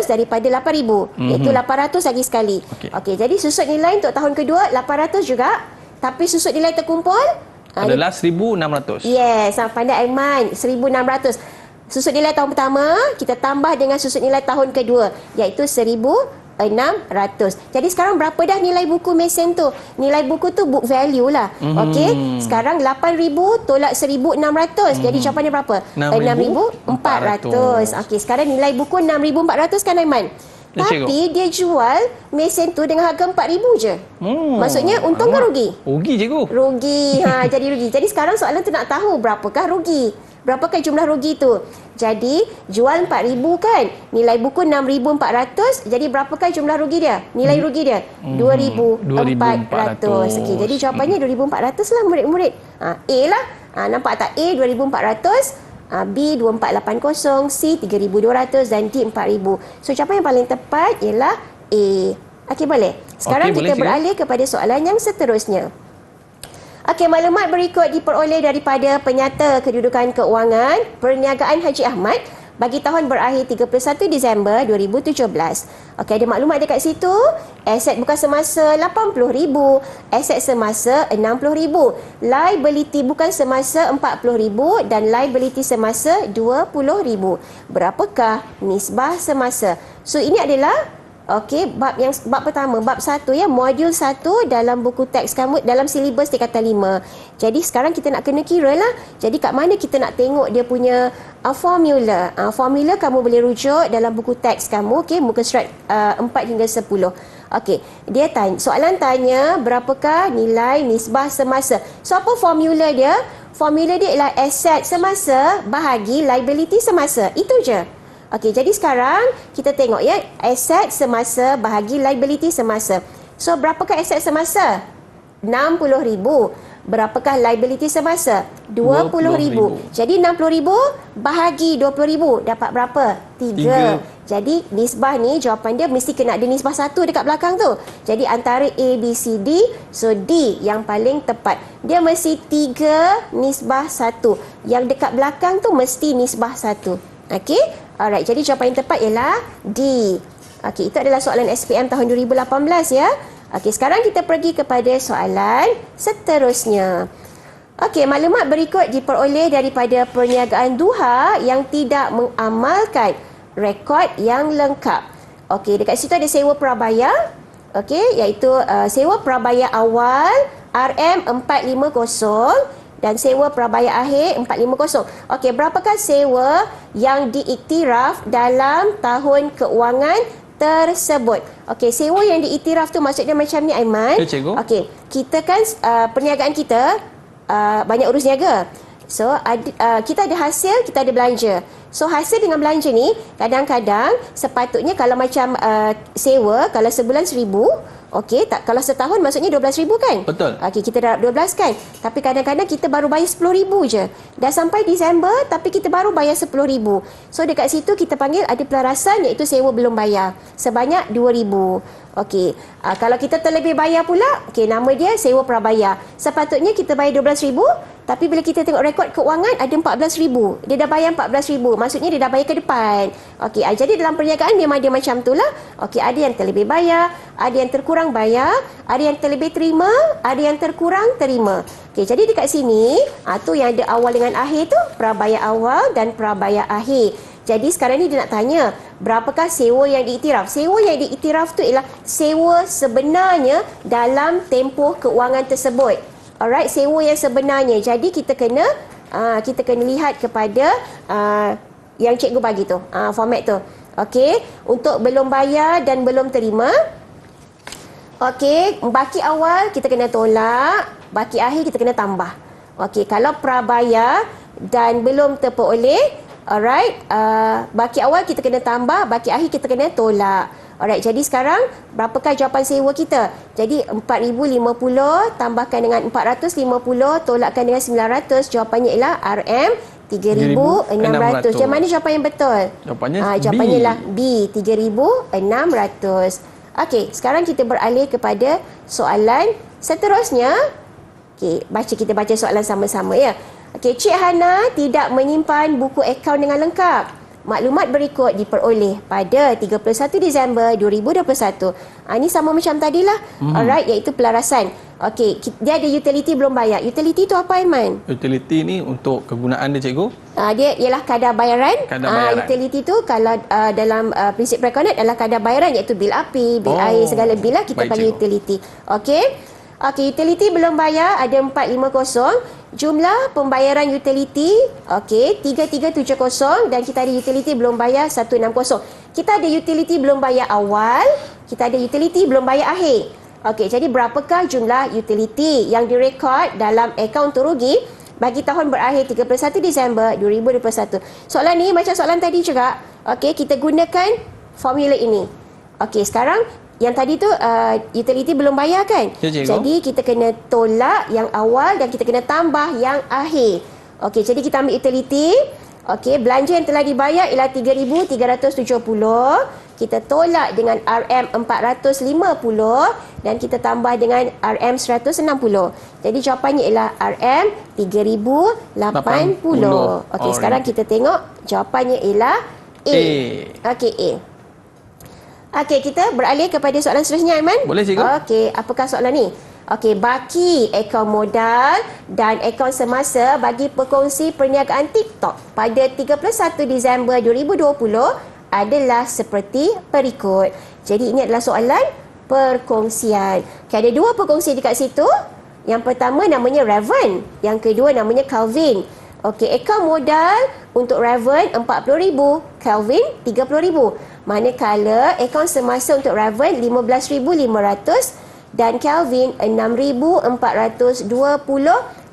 daripada 8,000, iaitu 800 lagi sekali. Okey, jadi susut nilai untuk tahun kedua 800 juga, tapi susut nilai terkumpul adalah 1,600. Yes, pandai Aiman, 1,600. Susut nilai tahun pertama kita tambah dengan susut nilai tahun kedua, iaitu 1,600. Jadi sekarang berapa dah nilai buku mesin tu? Nilai buku tu book value lah. Okey, sekarang 8,000 tolak 1,600. Jadi jawapannya berapa? 6,400. Okey, sekarang nilai buku 6,400 kan Aiman? Tapi dia jual mesin tu dengan harga 4,000 je. Maksudnya untung ke rugi? Rugi cikgu. Rugi. Jadi rugi. Jadi sekarang soalan tu nak tahu berapakah rugi? Berapakah jumlah rugi tu? Jadi jual 4,000 kan? Nilai buku 6,400. Jadi berapakah jumlah rugi dia? Nilai rugi dia 2,400. Okey, jadi jawapannya 2,400 lah murid-murid. A lah. Nampak tak? A 2,400. B 2,480, C 3,200 dan D 4,000. So jawapan yang paling tepat ialah A. Okey, boleh? Sekarang kita beralih kepada soalan yang seterusnya. Okey, maklumat berikut diperoleh daripada penyata kedudukan keuangan Perniagaan Haji Ahmad bagi tahun berakhir 31 Disember 2017. Okey, ada maklumat dekat situ. Aset bukan semasa 80,000, aset semasa 60,000. Liability bukan semasa 40,000 dan liability semasa 20,000. Berapakah nisbah semasa? So ini adalah bab pertama, bab 1 ya, modul 1 dalam buku teks kamu dalam silibus tingkatan 5. Jadi sekarang kita nak kena kira lah. Jadi kat mana kita nak tengok dia punya formula. Formula kamu boleh rujuk dalam buku teks kamu, muka surat 4 hingga 10. Okey, dia tanya, soalan tanya berapakah nilai nisbah semasa. So apa formula dia? Formula dia ialah aset semasa bahagi liability semasa. Itu je. Okey, jadi sekarang kita tengok ya, aset semasa bahagi liability semasa. So berapakah aset semasa? 60,000. Berapakah liability semasa? 20,000. Jadi 60,000 bahagi 20,000 dapat berapa? 3. Jadi nisbah ni jawapan dia mesti kena ada nisbah 1 dekat belakang tu. Jadi antara A, B, C, D, so D yang paling tepat. Dia mesti 3 nisbah 1. Yang dekat belakang tu mesti nisbah 1. Okey? Alright, jadi jawapan yang tepat ialah D. Okey, itu adalah soalan SPM tahun 2018 ya. Okey, sekarang kita pergi kepada soalan seterusnya. Okey, maklumat berikut diperoleh daripada perniagaan Duha yang tidak mengamalkan rekod yang lengkap. Okey, dekat situ ada sewa prabayar. Okey, iaitu sewa prabayar awal RM450 dan sewa prabayar akhir 450. Okey, berapakah sewa yang diiktiraf dalam tahun keuangan tersebut? Okey, sewa yang diiktiraf tu maksudnya macam ni Aiman. Okey, kita kan perniagaan kita banyak urus niaga. So kita ada hasil, kita ada belanja. So hasil dengan belanja ni kadang-kadang sepatutnya kalau macam sewa, kalau sebulan 1,000, okey, tak, kalau setahun maksudnya 12,000 kan? Betul. Okey, kita darab 12 kan? Tapi kadang-kadang kita baru bayar 10,000 je. Dah sampai Disember tapi kita baru bayar 10,000. So dekat situ kita panggil ada pelarasan iaitu sewa belum bayar sebanyak 2,000. Okey, kalau kita terlebih bayar pula, okey, nama dia sewa prabayar. Sepatutnya kita bayar 12,000 Tapi bila kita tengok rekod keuangan ada 14,000. Dia dah bayar 14,000. Maksudnya dia dah bayar ke depan. Okey, jadi dalam perniagaan memang dia macam tu lah. Okey, ada yang terlebih bayar, ada yang terkurang bayar, ada yang terlebih terima, ada yang terkurang terima. Okey, jadi dekat sini, tu yang ada awal dengan akhir tu, prabayar awal dan prabayar akhir. Jadi sekarang ni dia nak tanya, berapakah sewa yang diiktiraf? Sewa yang diiktiraf tu ialah sewa sebenarnya dalam tempoh keuangan tersebut. Alright, sewa yang sebenarnya. Jadi kita kena lihat kepada yang cikgu bagi tu, format tu. Okey, untuk belum bayar dan belum terima. Okey, baki awal kita kena tolak, baki akhir kita kena tambah. Okey, kalau prabayar dan belum terperoleh, alright, baki awal kita kena tambah, baki akhir kita kena tolak. Alright, jadi sekarang berapakah jawapan sewa kita? Jadi 4,050 tambahkan dengan 450 tolakkan dengan 900, jawapannya ialah RM 3,600. Macam mana jawapan yang betul? Jawapannya ialah B, 3,600. Okey, sekarang kita beralih kepada soalan seterusnya. Okey, kita baca soalan sama-sama ya. Okey, Cik Hana tidak menyimpan buku akaun dengan lengkap. Maklumat berikut diperoleh pada 31 Disember 2021. Ini sama macam tadilah. Alright, iaitu pelarasan. Okey, dia ada utility belum bayar. Utility tu apa, Aiman? Utility ni untuk kegunaan dia, cikgu? Dia ialah kadar bayaran. Utility tu kalau dalam prinsip perakaunan adalah kadar bayaran, iaitu bil api, bil air, segala bil lah kita panggil utility. Okey, utility belum bayar ada 450. Jumlah pembayaran utility, okey, 3370 dan kita ada utility belum bayar 160. Kita ada utility belum bayar awal, kita ada utility belum bayar akhir. Okey, jadi berapakah jumlah utility yang direkod dalam akaun terugi bagi tahun berakhir 31 Disember 2021? Soalan ni macam soalan tadi juga. Okey, kita gunakan formula ini. Okey, sekarang yang tadi tu utility belum bayar kan? Jadi kita kena tolak yang awal dan kita kena tambah yang akhir. Okey, jadi kita ambil utility. Okey, belanja yang telah dibayar ialah 3,370. Kita tolak dengan RM450 dan kita tambah dengan RM160. Jadi jawapannya ialah RM3,080. Okey, sekarang kita tengok jawapannya ialah A. Okey, A. Okey, kita beralih kepada soalan seterusnya, Aiman. Boleh, cikgu. Okey, apakah soalan ni? Okey, baki akaun modal dan akaun semasa bagi pekongsi perniagaan TikTok pada 31 Disember 2020 adalah seperti berikut. Jadi ini adalah soalan perkongsian. Okay, ada dua pekongsi dekat situ. Yang pertama namanya Raven, yang kedua namanya Calvin. Okey, akaun modal untuk Raven 40,000, Calvin 30,000. Manakala akaun semasa untuk Raven 15,500 dan Calvin 6,420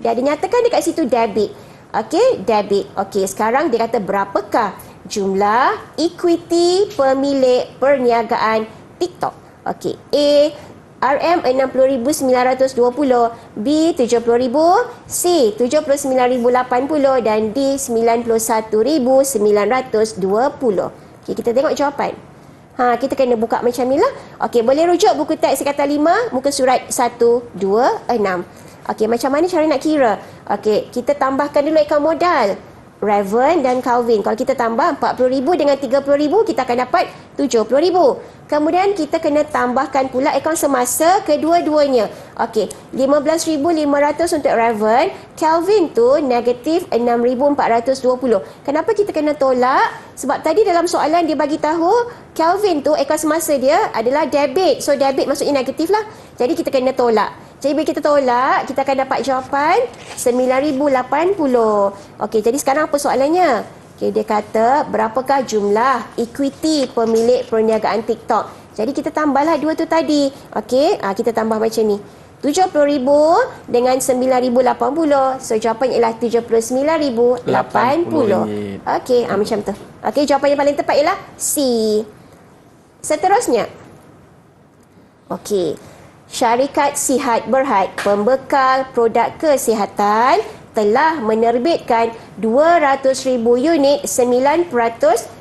dan dinyatakan dekat situ debit. Okey, debit. Okey, sekarang dia kata berapakah jumlah equity pemilik perniagaan TikTok? Okey, A RM60,920, B 70,000, C 79,080 dan D 91,920. Okey, kita tengok jawapan. Kita kena buka macam ni lah. Okey, boleh rujuk buku teks kata 5, muka surat 126. Okey, macam mana cara nak kira? Okey, kita tambahkan dulu akaun modal Raven dan Calvin. Kalau kita tambah 40,000 dengan 30,000, kita akan dapat 70,000. Kemudian kita kena tambahkan pula akaun semasa kedua-duanya. Okey, 15,500 untuk Raven, Calvin tu negatif 6,420. Kenapa kita kena tolak? Sebab tadi dalam soalan dia bagi tahu Calvin tu akaun semasa dia adalah debit. So debit maksudnya negatif lah. Jadi kita kena tolak. Jadi bila kita tolak, kita akan dapat jawapan 9,080. Okey, jadi sekarang apa soalannya? Okey, dia kata berapakah jumlah equity pemilik perniagaan TikTok? Jadi kita tambahlah dua tu tadi. Okey, kita tambah macam ni. 70,000 dengan 9,080. So jawapan ialah 79,080. Okey, macam tu. Okey, jawapan yang paling tepat ialah C. Seterusnya. Okey. Syarikat Sihat Berhad pembekal produk kesihatan telah menerbitkan 200,000 unit 9%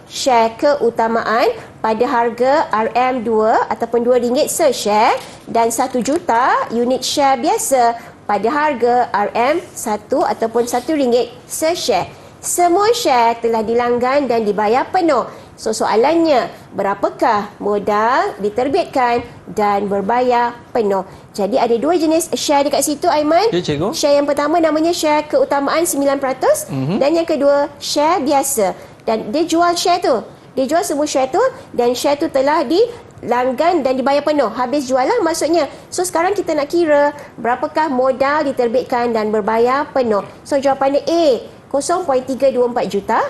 share keutamaan pada harga RM2 ataupun RM2 se-share dan 1 juta unit share biasa pada harga RM1 ataupun RM1 se-share. Semua share telah dilanggan dan dibayar penuh. So soalannya, berapakah modal diterbitkan dan berbayar penuh? Jadi ada dua jenis share dekat situ, Aiman. Ya, cikgu. Share yang pertama namanya share keutamaan 9%, dan yang kedua share biasa. Dan dia jual share tu. Dia jual semua share tu dan share tu telah dilanggan dan dibayar penuh. Habis jual lah maksudnya. So sekarang kita nak kira berapakah modal diterbitkan dan berbayar penuh. So jawapannya A, 0.324 juta.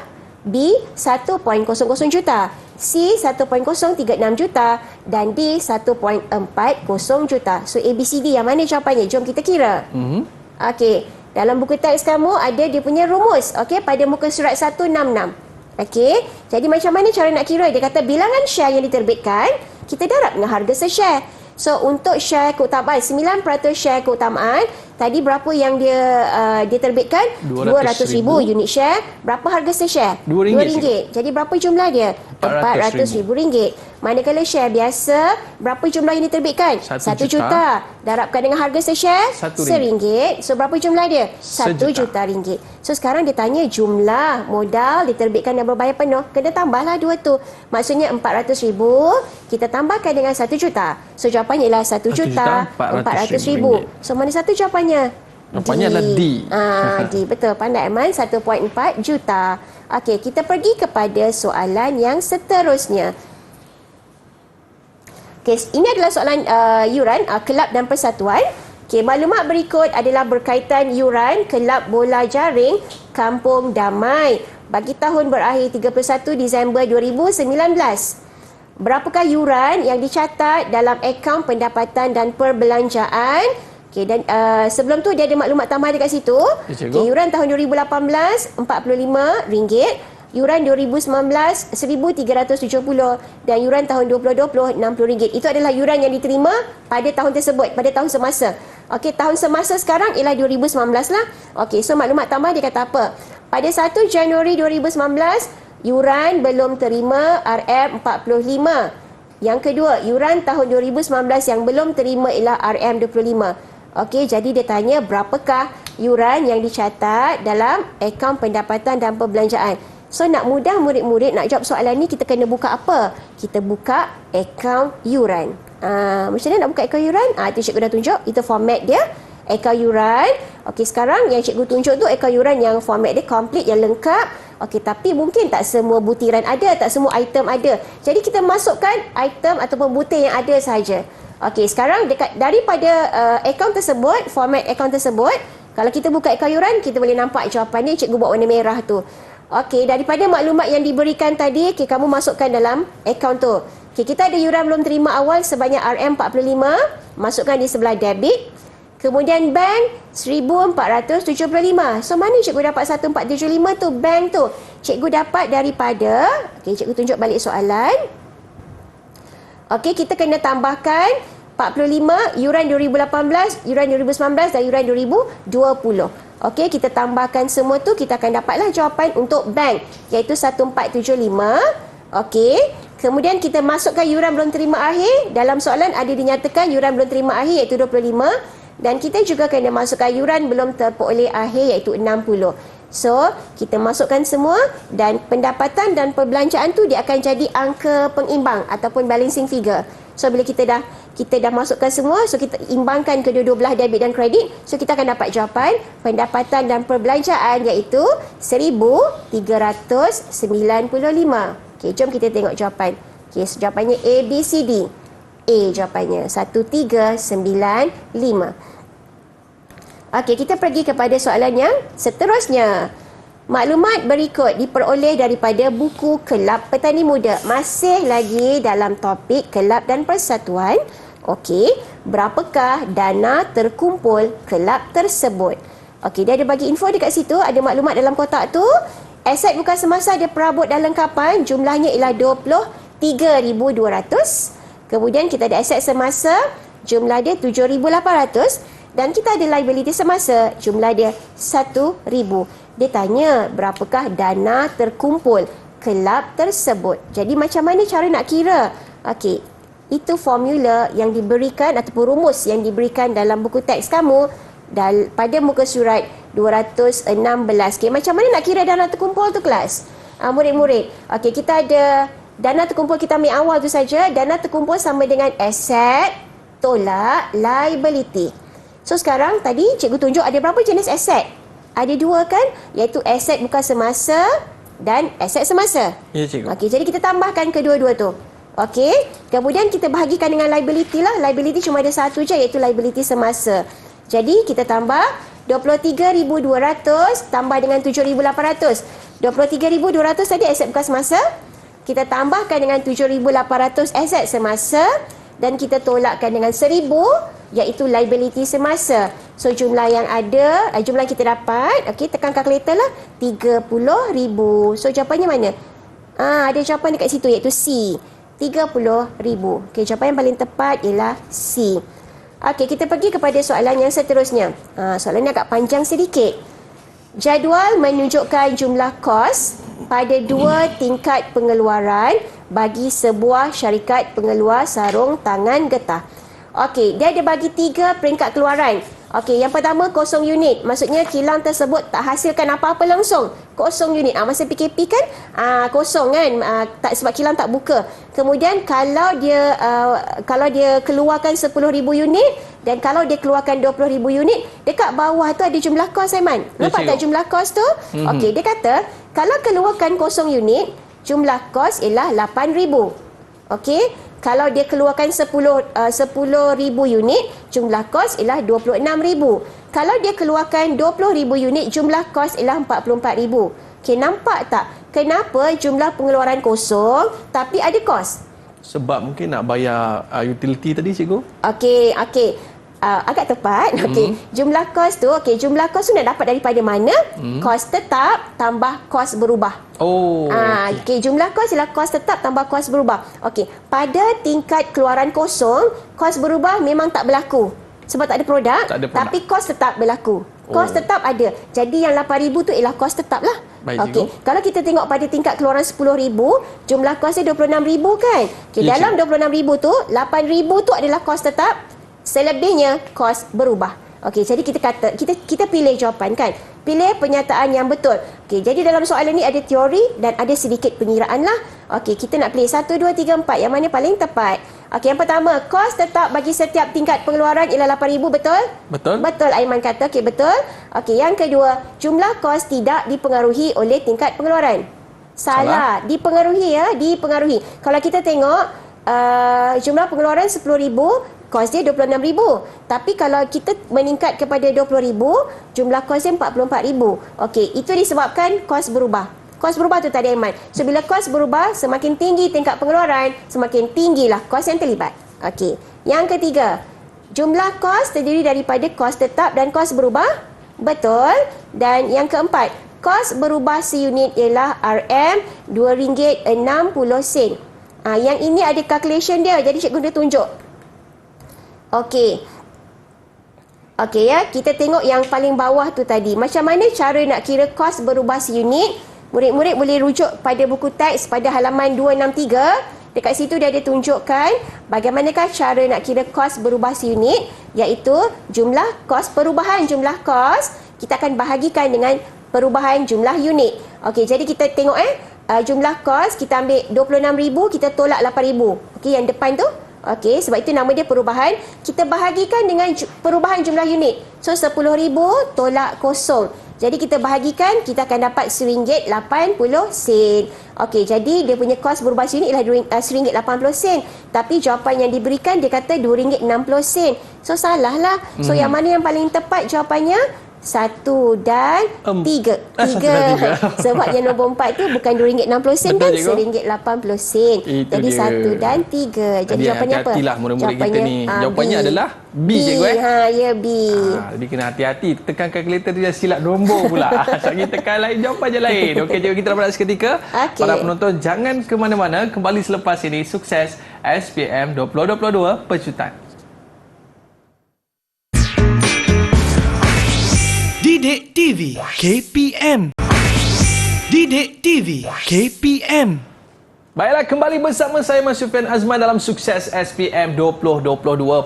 B, 1.00 juta. C, 1.036 juta. Dan D, 1.40 juta. So A, B, C, D yang mana jawapannya? Jom kita kira. Okey, dalam buku teks kamu ada dia punya rumus. Okey, pada muka surat 166. Okey, jadi macam mana cara nak kira? Dia kata bilangan share yang diterbitkan, kita darab dengan harga se-share. So untuk share keutamaan, 9% share keutamaan, tadi berapa yang dia terbitkan? 200,000 unit share. Berapa harga se-share? RM2. Jadi berapa jumlah dia? RM400,000. Manakala share biasa, berapa jumlah yang diterbitkan? 1 juta. Darabkan dengan harga se-share? RM1. So berapa jumlah dia? RM1 juta. So sekarang dia tanya jumlah modal diterbitkan dan berbayar penuh. Kena tambahlah dua tu. Maksudnya RM400,000 kita tambahkan dengan 1 juta. So jawapannya ialah RM1,400,000. So mana satu jawapannya? Jawapannya adalah D. D, betul. Pandai, Aiman. 1.4 juta. Okey, kita pergi kepada soalan yang seterusnya. Okay, ini adalah soalan yuran kelab dan persatuan. Okay, maklumat berikut adalah berkaitan yuran kelab bola jaring Kampung Damai bagi tahun berakhir 31 Disember 2019. Berapakah yuran yang dicatat dalam akaun pendapatan dan perbelanjaan? Okay, dan sebelum tu dia ada maklumat tambahan dekat situ. Okay, yuran tahun 2018 RM45. Yuran 2019 RM1,370 dan yuran tahun 2020 RM60. Itu adalah yuran yang diterima pada tahun tersebut, pada tahun semasa. Okey, tahun semasa sekarang ialah 2019 lah. Okey, so maklumat tambah dia kata apa? Pada 1 Januari 2019, yuran belum terima RM45. Yang kedua, yuran tahun 2019 yang belum terima ialah RM25. Okey, jadi dia tanya berapakah yuran yang dicatat dalam akaun pendapatan dan perbelanjaan. So nak mudah murid-murid nak jawab soalan ni, kita kena buka apa? Kita buka akaun yuran. Macam mana nak buka akaun yuran? Itu cikgu dah tunjuk. Itu format dia, akaun yuran. Okey, sekarang yang cikgu tunjuk tu akaun yuran yang format dia complete, yang lengkap. Okey, tapi mungkin tak semua butiran ada, tak semua item ada. Jadi kita masukkan item ataupun butir yang ada sahaja. Okey, sekarang daripada akaun tersebut, format akaun tersebut, kalau kita buka akaun yuran, kita boleh nampak jawapan dia. Cikgu buat warna merah tu. Okey, daripada maklumat yang diberikan tadi, okay, kamu masukkan dalam akaun tu. Okay, kita ada yuran belum terima awal sebanyak RM45, masukkan di sebelah debit. Kemudian bank RM1,475. So mana cikgu dapat 1,475 tu, bank tu? Cikgu dapat daripada, okay, cikgu tunjuk balik soalan. Okey, kita kena tambahkan 45, yuran 2018, yuran 2019 dan yuran 2020. Okey, kita tambahkan semua tu, kita akan dapatlah jawapan untuk bank, iaitu 1,475. Okey, kemudian kita masukkan yuran belum terima akhir. Dalam soalan ada dinyatakan yuran belum terima akhir iaitu 25, dan kita juga kena masukkan yuran belum terperoleh akhir iaitu 60. So, kita masukkan semua dan pendapatan dan perbelanjaan tu dia akan jadi angka pengimbang ataupun balancing figure. So, bila kita dah masukkan semua, so kita imbangkan kedua-dua belah debit dan kredit, so kita akan dapat jawapan pendapatan dan perbelanjaan iaitu 1,395. Okey, jom kita tengok jawapan. Okey, so jawapannya A, B, C, D. A jawapannya 1,395. Okey, kita pergi kepada soalan yang seterusnya. Maklumat berikut diperoleh daripada buku Kelab Petani Muda. Masih lagi dalam topik kelab dan persatuan. Okey, berapakah dana terkumpul kelab tersebut? Okey, dia ada bagi info dekat situ, ada maklumat dalam kotak tu. Aset bukan semasa ada perabot dan lengkapan, jumlahnya ialah 23,200. Kemudian kita ada aset semasa, jumlah dia 7,800. Dan kita ada liability semasa, jumlah dia 1,000. Dia tanya berapakah dana terkumpul kelab tersebut. Jadi macam mana cara nak kira? Okey, itu formula yang diberikan ataupun rumus yang diberikan dalam buku teks kamu. pada muka surat 216. Okey, macam mana nak kira dana terkumpul tu kelas? Murid-murid. Okey, kita ada dana terkumpul, kita ambil awal tu saja. Dana terkumpul sama dengan aset tolak liability. So sekarang tadi cikgu tunjuk ada berapa jenis aset? Ada 2 kan? Iaitu aset bukan semasa dan aset semasa. Ya, cikgu. Okey, jadi kita tambahkan kedua-dua tu. Okey, kemudian kita bahagikan dengan liability lah. Liability cuma ada satu je, iaitu liability semasa. Jadi kita tambah 23,200 tambah dengan 7,800. 23,200 tadi aset bukan semasa. Kita tambahkan dengan 7,800 aset semasa dan kita tolakkan dengan 1,000 iaitu liability semasa. So jumlah yang ada, jumlah yang kita dapat, okey, tekan kalkulator lah, 30,000. So jawapannya mana? Ada jawapan dekat situ iaitu C, 30,000. Okey, jawapan yang paling tepat ialah C. Okey, kita pergi kepada soalan yang seterusnya. Soalan ni agak panjang sedikit. Jadual menunjukkan jumlah kos pada 2 tingkat pengeluaran bagi sebuah syarikat pengeluar sarung tangan getah. Okey, dia ada bagi 3 peringkat keluaran. Okey, yang pertama kosong unit. Maksudnya kilang tersebut tak hasilkan apa-apa langsung. Kosong unit. Masa PKP kan kosong kan, tak, sebab kilang tak buka. Kemudian kalau dia keluarkan 10,000 unit dan kalau dia keluarkan 20,000 unit, dekat bawah tu ada jumlah kos, Aiman. Nampak tak jumlah kos tu? Okey, dia kata kalau keluarkan kosong unit, jumlah kos ialah 8,000. Okey. Kalau dia keluarkan 10,000 unit, jumlah kos ialah 26,000. Kalau dia keluarkan 20,000 unit, jumlah kos ialah 44,000. Okey, nampak tak? Kenapa jumlah pengeluaran kosong tapi ada kos? Sebab mungkin nak bayar utility tadi, cikgu. Okey. Agak tepat. Okey. Jumlah kos tu, jumlah kos tu nak dapat daripada mana? Kos tetap tambah kos berubah. Okey, jumlah kos ialah kos tetap tambah kos berubah. Okey, pada tingkat keluaran kosong, kos berubah memang tak berlaku. Sebab tak ada produk, tapi kos tetap berlaku. Kos tetap ada. Jadi yang 8,000 tu ialah kos tetap lah. Okey, kalau kita tengok pada tingkat keluaran 10,000, jumlah kosnya 26,000 kan? Okey, dalam 26,000 tu, 8,000 tu adalah kos tetap. Selebihnya kos berubah. Okey, jadi kita pilih jawapan kan. Pilih pernyataan yang betul. Okey, jadi dalam soalan ni ada teori dan ada sedikit pengiraan lah. Okey, kita nak pilih 1, 2, 3, 4. Yang mana paling tepat? Okey, yang pertama, kos tetap bagi setiap tingkat pengeluaran ialah 8,000, betul? Betul. Betul, Aiman kata. Okey, betul. Okey, yang kedua, jumlah kos tidak dipengaruhi oleh tingkat pengeluaran. Salah. Dipengaruhi ya, dipengaruhi. Kalau kita tengok jumlah pengeluaran 10,000, kos dia 26,000. Tapi kalau kita meningkat kepada 20,000, jumlah kos dia 44,000. Okey, itu disebabkan kos berubah. Kos berubah tu tadi, Aiman. So bila kos berubah, semakin tinggi tingkat pengeluaran, semakin tinggilah kos yang terlibat. Okey. Yang ketiga, jumlah kos terdiri daripada kos tetap dan kos berubah. Betul. Dan yang keempat, kos berubah seunit ialah RM RM2.60. Yang ini ada calculation dia, jadi cikgu dah tunjuk. Okey. Okey ya, kita tengok yang paling bawah tu tadi. Macam mana cara nak kira kos berubah seunit? Murid-murid boleh rujuk pada buku teks pada halaman 263. Dekat situ dia ada tunjukkan bagaimanakah cara nak kira kos berubah seunit, iaitu jumlah kos, perubahan jumlah kos kita akan bahagikan dengan perubahan jumlah unit. Okey, jadi kita tengok jumlah kos kita ambil 26,000, kita tolak 8,000. Okey, yang depan tu. Okey, sebab itu nama dia perubahan. Kita bahagikan dengan perubahan jumlah unit. So 10,000 tolak kosong. Jadi kita bahagikan, kita akan dapat RM1.80. Okey, jadi dia punya kos berubah unit ialah RM1.80. Tapi jawapan yang diberikan dia kata RM2.60. So salah lah. So yang mana yang paling tepat jawapannya? 1 dan 3. 3. Sebab yang nombor 4 tu bukan RM2.60 kan, RM1.80. Jadi 1 dan 3. Jadi jawapannya apa? Hati-hatilah murid-murid kita ni. Jawapannya adalah B, cikgu. Ya, B. Jadi kena hati-hati. Tekan kalkulator dia silap nombor pula. Sebab kita tekan lain, jawapan je lain. Okey, cikgu, kita berehat seketika. Para penonton jangan ke mana-mana. Kembali selepas ini. Sukses SPM 2022 Pecutan. Didik TV KPM. Didik TV KPM. Baiklah, kembali bersama saya Mas Sufian Azman dalam Sukses SPM 2022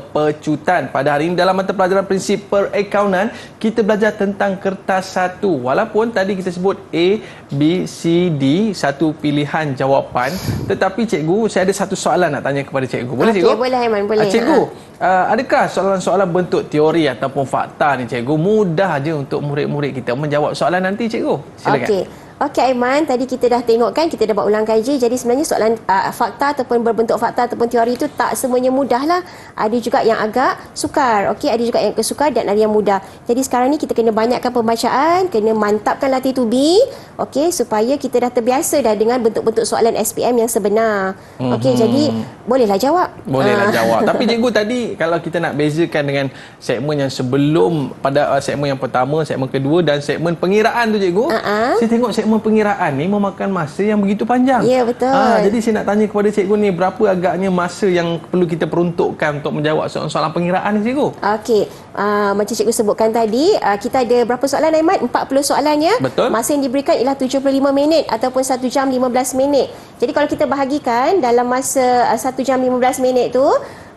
Pecutan. Pada hari ini dalam mata pelajaran prinsip perakaunan, kita belajar tentang kertas satu. Walaupun tadi kita sebut A, B, C, D, satu pilihan jawapan. Tetapi cikgu, saya ada satu soalan nak tanya kepada cikgu. Boleh cikgu? Boleh Aiman, boleh. Cikgu, adakah soalan-soalan bentuk teori ataupun fakta ni cikgu mudah je untuk murid-murid kita menjawab soalan nanti cikgu? Silakan. Okey Aiman, tadi kita dah tengok kan, kita dah buat ulang kaji. Jadi sebenarnya soalan fakta ataupun berbentuk fakta ataupun teori itu tak semuanya mudah lah. Ada juga yang agak sukar. Okey, ada juga yang sukar dan ada yang mudah. Jadi sekarang ni kita kena banyakkan pembacaan, kena mantapkan latih to be. Okey, supaya kita dah terbiasa dah dengan bentuk-bentuk soalan SPM yang sebenar. Okey, jadi bolehlah jawab. Bolehlah jawab. Tapi cikgu tadi kalau kita nak bezakan dengan segmen yang sebelum pada segmen yang pertama, segmen kedua dan segmen pengiraan tu cikgu. Saya tengok segmen pengiraan ni memakan masa yang begitu panjang. Ya, betul. Jadi saya nak tanya kepada cikgu ni, berapa agaknya masa yang perlu kita peruntukkan untuk menjawab soalan-soalan pengiraan ni cikgu? Okey, macam cikgu sebutkan tadi, kita ada berapa soalan Aiman? 40 soalan ya. Betul. Masa yang diberikan ialah 75 minit ataupun 1 jam 15 minit. Jadi kalau kita bahagikan dalam masa 1 jam 15 minit tu,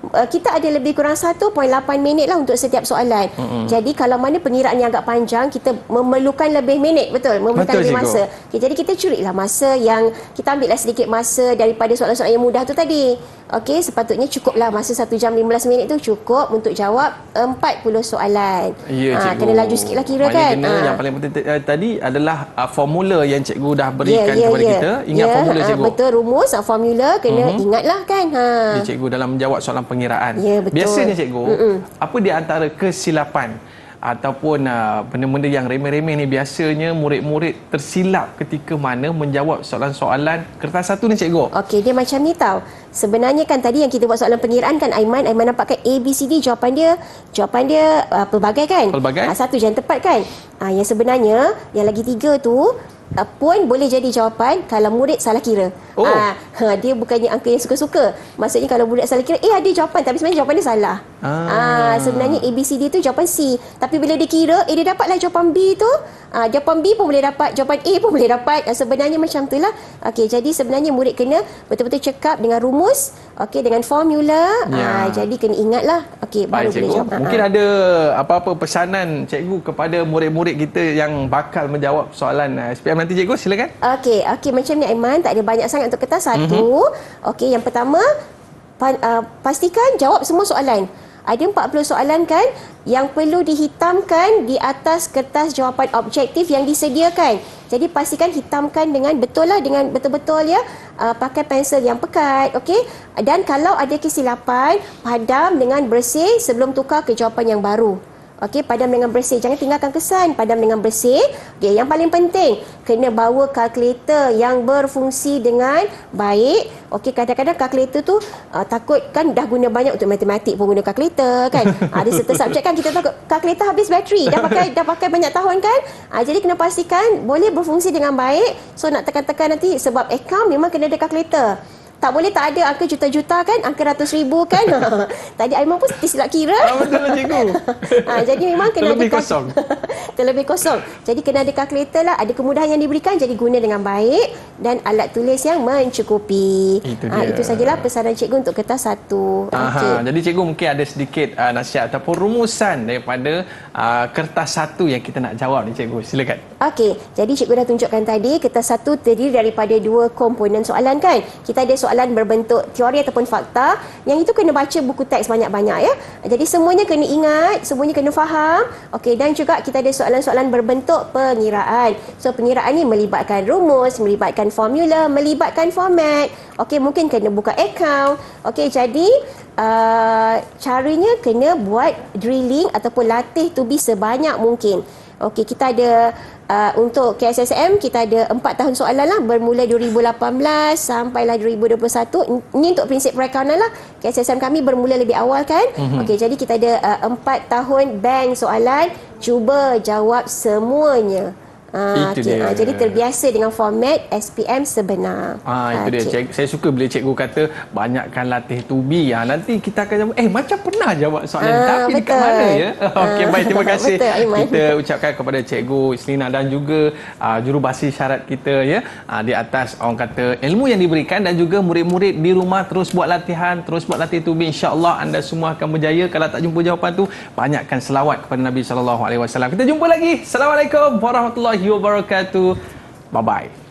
kita ada lebih kurang 1.8 minit lah untuk setiap soalan. Jadi kalau mana pengiraan yang agak panjang, kita memerlukan lebih minit, betul? Memerlukan Betul, lebih cikgu. masa. Okay, jadi kita curilah masa yang, kita ambillah sedikit masa daripada soalan-soalan yang mudah tu tadi. Okey, sepatutnya cukuplah masa 1 jam 15 minit tu cukup untuk jawab 40 soalan. Ya, cikgu. Kena laju sikit lah kira. Maknanya kan. Kena, yang paling penting tadi adalah formula yang cikgu dah berikan kepada kita. Ingat formula cikgu. Betul, rumus, formula kena ingatlah kan. Ya, cikgu dalam menjawab soalan pengiraan. Ya, betul. Biasanya cikgu, apa di antara kesilapan ataupun benda-benda yang remeh-remeh ni biasanya murid-murid tersilap ketika mana menjawab soalan-soalan kertas satu ni cikgu? Okey, dia macam ni tau. Sebenarnya kan tadi yang kita buat soalan pengiraan kan Aiman nampakkan A, B, C, D, jawapan dia pelbagai kan? Pelbagai. Satu je yang tepat kan? Yang sebenarnya yang lagi 3 tu pun boleh jadi jawapan kalau murid salah kira. Oh. Dia bukannya angka yang suka-suka. Maksudnya kalau murid salah kira, ada jawapan tapi sebenarnya jawapan dia salah. Sebenarnya A, B, C, D tu jawapan C. Tapi bila dia kira, dia dapatlah jawapan B tu. Jawapan B pun boleh dapat, jawapan A pun boleh dapat. Sebenarnya macam itulah. Okey, jadi sebenarnya murid kena betul-betul cekap dengan rumus, okey, dengan formula. Jadi kena ingatlah. Okey, baru Baik, boleh cikgu. jawab. Mungkin ada apa-apa pesanan cikgu kepada murid-murid kita yang bakal menjawab soalan SPM nanti cikgu, silakan. Okey, macam ni Aiman, tak ada banyak sangat untuk kertas satu. Okey, yang pertama pastikan jawab semua soalan. Ada 40 soalan kan yang perlu dihitamkan di atas kertas jawapan objektif yang disediakan. Jadi pastikan hitamkan dengan betul lah, dengan betul-betul ya, pakai pensel yang pekat, okey. Dan kalau ada kesilapan, padam dengan bersih sebelum tukar ke jawapan yang baru. Okey, padam dengan bersih. Jangan tinggalkan kesan, padam dengan bersih. Okey, yang paling penting, kena bawa kalkulator yang berfungsi dengan baik. Okey, kadang-kadang kalkulator tu takut kan dah guna banyak untuk matematik pun guna kalkulator kan. Ada serta subjek kan kita takut kalkulator habis bateri, dah pakai banyak tahun kan. Jadi kena pastikan boleh berfungsi dengan baik. So nak tekan-tekan nanti sebab account memang kena ada kalkulator. Tak boleh tak ada angka juta-juta kan, angka ratus ribu kan. Tadi Aiman pun tersilap kira. Betul lah cikgu. Jadi memang kena terlebih ada kosong. Terlebih kosong. Jadi kena ada kalkulator lah, ada kemudahan yang diberikan, jadi guna dengan baik dan alat tulis yang mencukupi. Itu sajalah pesanan cikgu untuk kertas satu. Jadi cikgu mungkin ada sedikit nasihat ataupun rumusan daripada kertas satu yang kita nak jawab ni cikgu. Silakan. Okey, jadi cikgu dah tunjukkan tadi kertas satu terdiri daripada 2 komponen soalan kan. Kita ada soalan berbentuk teori ataupun fakta, yang itu kena baca buku teks banyak-banyak ya. Jadi semuanya kena ingat, semuanya kena faham. Okey, dan juga kita ada soalan-soalan berbentuk pengiraan. So pengiraan ni melibatkan rumus, melibatkan formula, melibatkan format. Okey, mungkin kena buka account. Okey, jadi caranya kena buat drilling ataupun latih to be sebanyak mungkin. Okey, kita ada untuk KSSM kita ada 4 tahun soalan lah, bermula 2018 sampailah 2021. Ini untuk prinsip perakaunan lah. KSSM kami bermula lebih awal kan. Okey, jadi kita ada 4 tahun bank soalan, cuba jawab semuanya. Itu dia. Jadi terbiasa dengan format SPM sebenar. Itu dia. Saya suka bila cikgu kata banyakkan latih to be. Nanti kita akan jawab, macam pernah jawab soalan tapi dekat mana ya? Okey, baik, terima kasih. Betul, Aiman. Kita ucapkan kepada cikgu Islina dan juga jurubahasa isyarat kita ya. Di atas orang kata ilmu yang diberikan dan juga murid-murid di rumah terus buat latihan, terus buat latih to be. Insya-Allah anda semua akan berjaya. Kalau tak jumpa jawapan tu, banyakkan selawat kepada Nabi sallallahu alaihi wasallam. Kita jumpa lagi. Assalamualaikum warahmatullahi wabarakatuh. Bye bye.